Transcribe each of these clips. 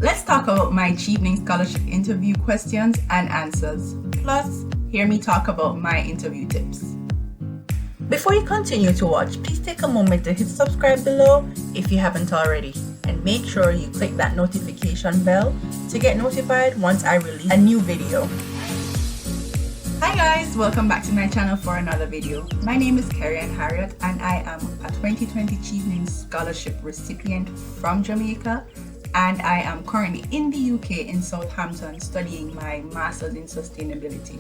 Let's talk about my Chevening Scholarship interview questions and answers. Plus, hear me talk about my interview tips. Before you continue to watch, please take a moment to hit subscribe below if you haven't already. And make sure you click that notification bell to get notified once I release a new video. Hi guys, welcome back to my channel for another video. My name is Carrie Harriet and I am a 2020 Chevening Scholarship recipient from Jamaica, and I am currently in the UK in Southampton studying my Master's in Sustainability.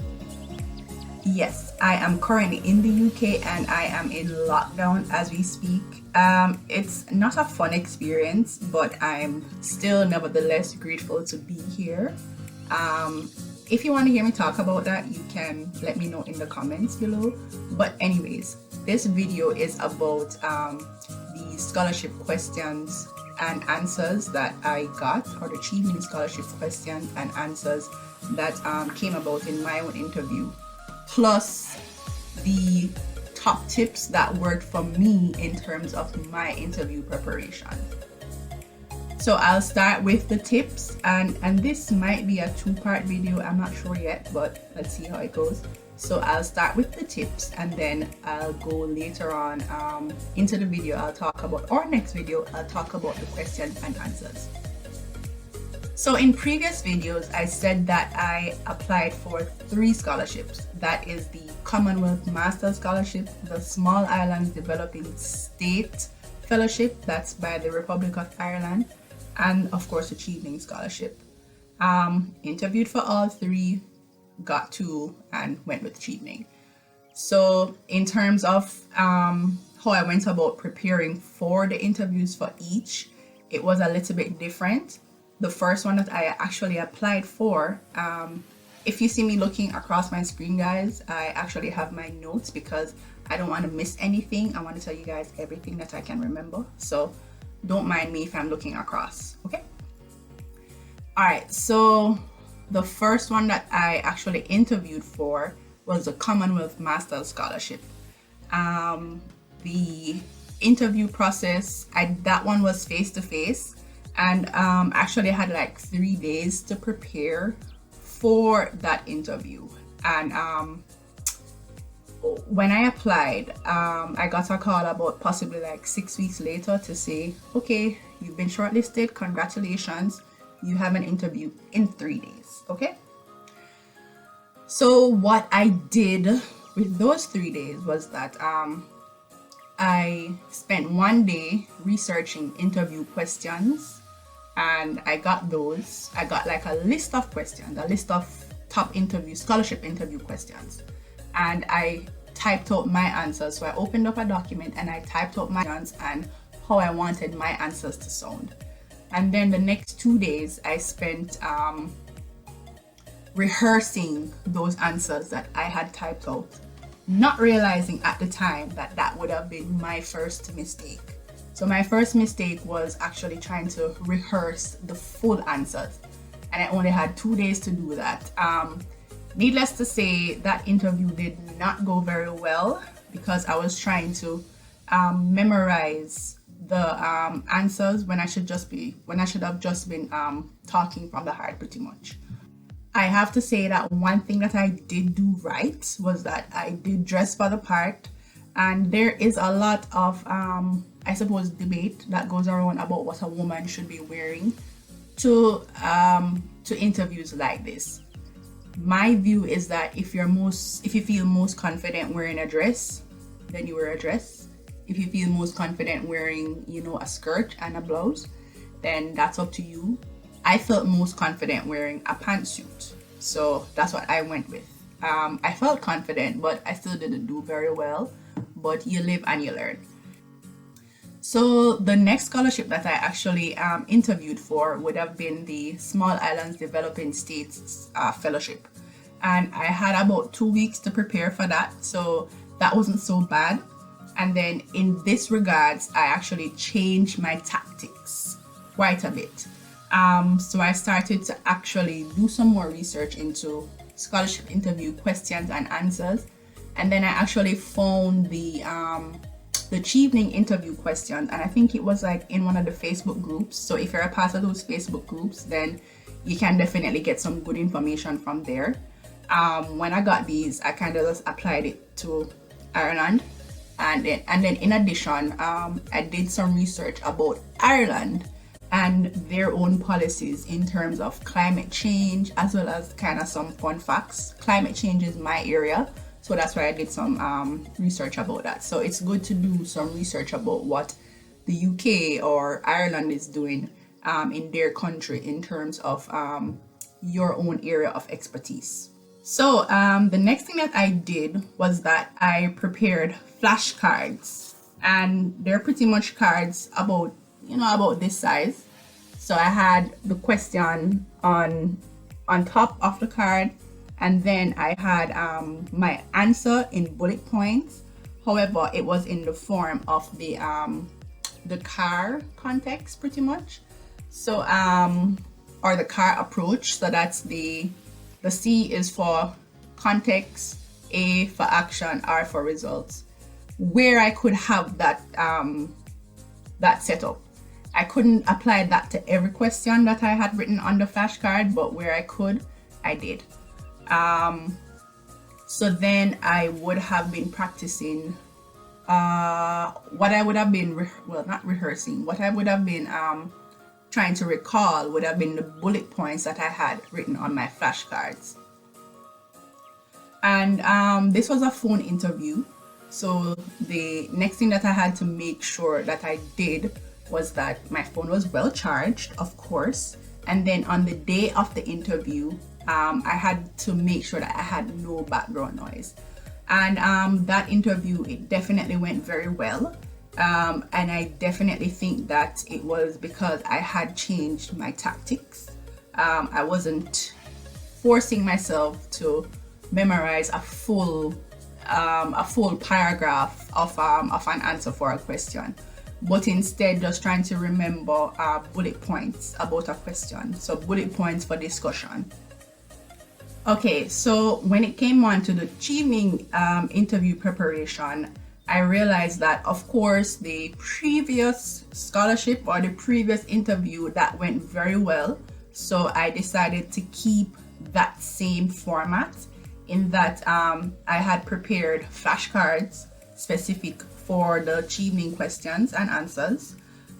Yes, I am currently in the UK and I am in lockdown as we speak. It's not a fun experience, but I'm still nevertheless grateful to be here. If you want to hear me talk about that, you can let me know in the comments below. But anyways, this video is about the scholarship questions and answers that I got, or the Chevening scholarship questions and answers that came about in my own interview, plus the top tips that worked for me in terms of my interview preparation. So I'll start with the tips, and this might be a two-part video, I'm not sure yet, but let's see how it goes. So I'll start with the tips and then I'll go later on into the video. I'll talk about, or next video, I'll talk about the questions and answers. So in previous videos, I said that I applied for 3 scholarships. That is the Commonwealth Master's Scholarship, the Small Islands Developing State Fellowship, that's by the Republic of Ireland, and of course the Chevening Scholarship. Interviewed for all 3, got 2, and went with Chevening. So in terms of how I went about preparing for the interviews for each, it was a little bit different. The first one that I actually applied for, if you see me looking across my screen, guys, I actually have my notes because I don't want to miss anything. I want to tell you guys everything that I can remember. So don't mind me if I'm looking across, okay? All right, so the first one that I actually interviewed for was the Commonwealth Master's Scholarship. The interview process, that one was face-to-face, and actually I had like 3 days to prepare for that interview. And when I applied, I got a call about possibly like 6 weeks later to say, okay, you've been shortlisted, congratulations, you have an interview in 3 days, okay? So what I did with those 3 days was that I spent 1 day researching interview questions, and I got those. I got like a list of questions, a list of top scholarship interview questions, and I typed out my answers. So I opened up a document and I typed out my answers and how I wanted my answers to sound. And then the next 2 days I spent rehearsing those answers that I had typed out, not realizing at the time that that would have been my first mistake. So my first mistake was actually trying to rehearse the full answers, and I only had 2 days to do that. Needless to say, that interview did not go very well because I was trying to memorize the answers when I should have just been talking from the heart pretty much. I have to say that one thing that I did do right was that I did dress for the part, and there is a lot of I suppose debate that goes around about what a woman should be wearing to interviews like this. My view is that if you feel most confident wearing a dress, then you wear a dress. If you feel most confident wearing, a skirt and a blouse, then that's up to you. I felt most confident wearing a pantsuit, so that's what I went with. I felt confident, but I still didn't do very well, but you live and you learn. So the next scholarship that I actually interviewed for would have been the Small Islands Developing States Fellowship. And I had about 2 weeks to prepare for that, so that wasn't so bad. And then in this regards, I actually changed my tactics quite a bit. So I started to actually do some more research into scholarship interview questions and answers. And then I actually found the the Chevening interview questions, and I think it was like in one of the Facebook groups. So if you're a part of those Facebook groups, then you can definitely get some good information from there. When I got these, I kind of just applied it to Ireland, and then in addition, I did some research about Ireland and their own policies in terms of climate change, as well as kind of some fun facts. Climate change is my area, so that's why I did some research about that. So it's good to do some research about what the UK or Ireland is doing in their country in terms of your own area of expertise. So the next thing that I did was that I prepared flashcards, and they're pretty much cards about this size. So I had the question on top of the card, and then I had my answer in bullet points. However, it was in the form of the C.A.R context, pretty much. So or the C.A.R approach. So that's the C is for context, A for action, R for results. Where I could have that setup. I couldn't apply that to every question that I had written on the flashcard, but where I could, I did. So then I would have been practicing what I would have been, not rehearsing, what I would have been trying to recall would have been the bullet points that I had written on my flashcards. And this was a phone interview. So the next thing that I had to make sure that I did was that my phone was well charged, of course. And then on the day of the interview, I had to make sure that I had no background noise. And that interview, it definitely went very well. And I definitely think that it was because I had changed my tactics. I wasn't forcing myself to memorize a full paragraph of an answer for a question, but instead just trying to remember bullet points about a question. So bullet points for discussion. Okay, so when it came on to the Chevening interview preparation, I realized that, of course, the previous scholarship or the previous interview, that went very well. So I decided to keep that same format, in that I had prepared flashcards specific for the Chevening questions and answers.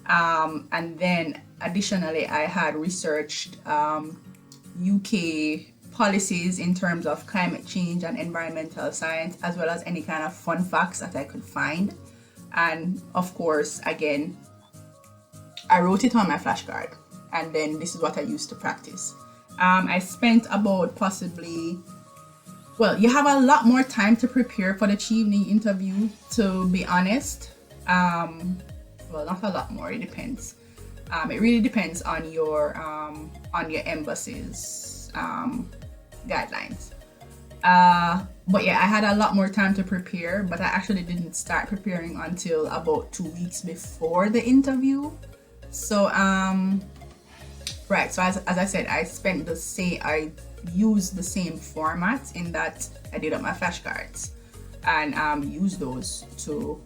And then additionally, I had researched UK policies in terms of climate change and environmental science, as well as any kind of fun facts that I could find. And of course, again, I wrote it on my flashcard, and then this is what I used to practice. I spent about possibly, you have a lot more time to prepare for the Chevening interview, to be honest. Not a lot more, it depends. It really depends on your embassy's guidelines. But yeah, I had a lot more time to prepare, but I actually didn't start preparing until about 2 weeks before the interview. So right, so as I said, I used the same format, in that I did up my flashcards and used those to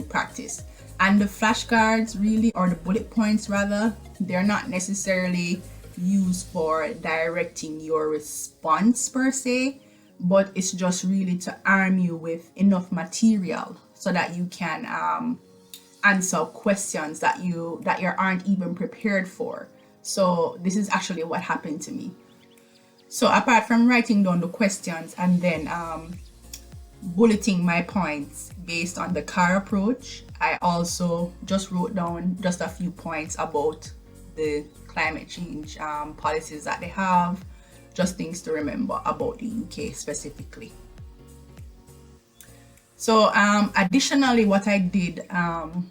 practice. And the flashcards really, or the bullet points rather, they're not necessarily used for directing your response per se, but it's just really to arm you with enough material so that you can answer questions that you aren't even prepared for. So this is actually what happened to me. So apart from writing down the questions and then bulleting my points based on the C.A.R approach, I also just wrote down just a few points about the climate change policies that they have, just things to remember about the UK specifically. So additionally, what I did, and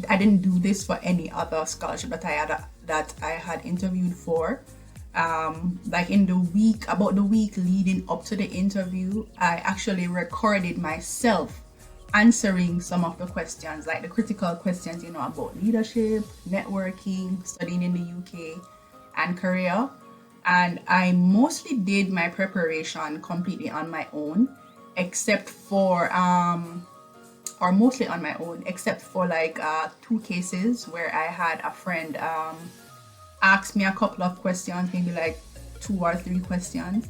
I didn't do this for any other scholarship that I had interviewed for, like in about the week leading up to the interview, I actually recorded myself answering some of the questions, like the critical questions, about leadership, networking, studying in the UK, and career. And I mostly did my preparation completely on my own, except for or mostly on my own, except for like 2 cases where I had a friend ask me a couple of questions, maybe like 2 or 3 questions.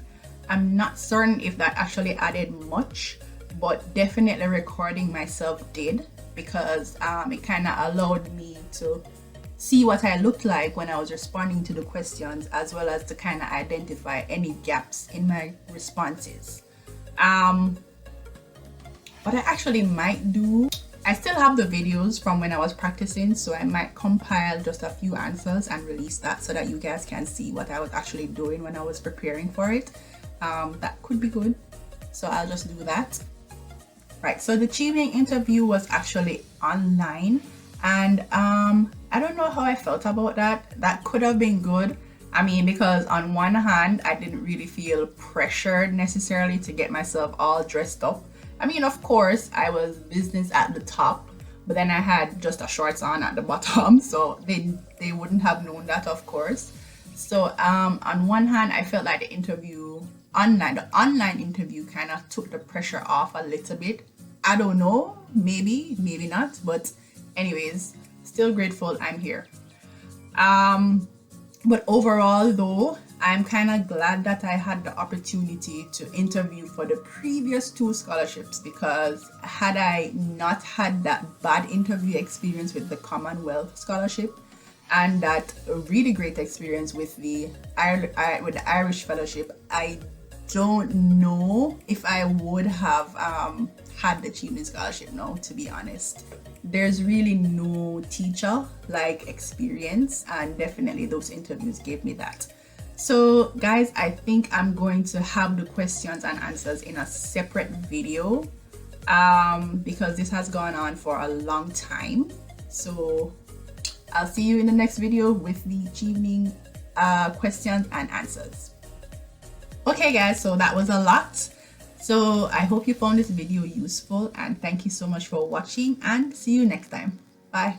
I'm not certain if that actually added much, but definitely recording myself did, because it kind of allowed me to see what I looked like when I was responding to the questions, as well as to kind of identify any gaps in my responses. What I actually might do, I still have the videos from when I was practicing, so I might compile just a few answers and release that so that you guys can see what I was actually doing when I was preparing for it. That could be good, so I'll just do that. Right, so the Chevening interview was actually online, and I don't know how I felt about that. That could have been good. I mean, because on one hand, I didn't really feel pressured necessarily to get myself all dressed up. I mean, of course, I was business at the top, but then I had just a shorts on at the bottom, so they wouldn't have known that, of course. So on one hand, I felt like the online interview kind of took the pressure off a little bit. I don't know, maybe not, but anyways, still grateful I'm here. But overall though, I'm kind of glad that I had the opportunity to interview for the previous 2 scholarships, because had I not had that bad interview experience with the Commonwealth scholarship and that really great experience with the Irish fellowship, I don't know if I would have had the Chevening scholarship now, to be honest. There's really no teacher like experience, and definitely those interviews gave me that. So guys, I think I'm going to have the questions and answers in a separate video because this has gone on for a long time. So I'll see you in the next video with the Chevening questions and answers. Okay guys, so that was a lot. So I hope you found this video useful, and thank you so much for watching, and see you next time. Bye.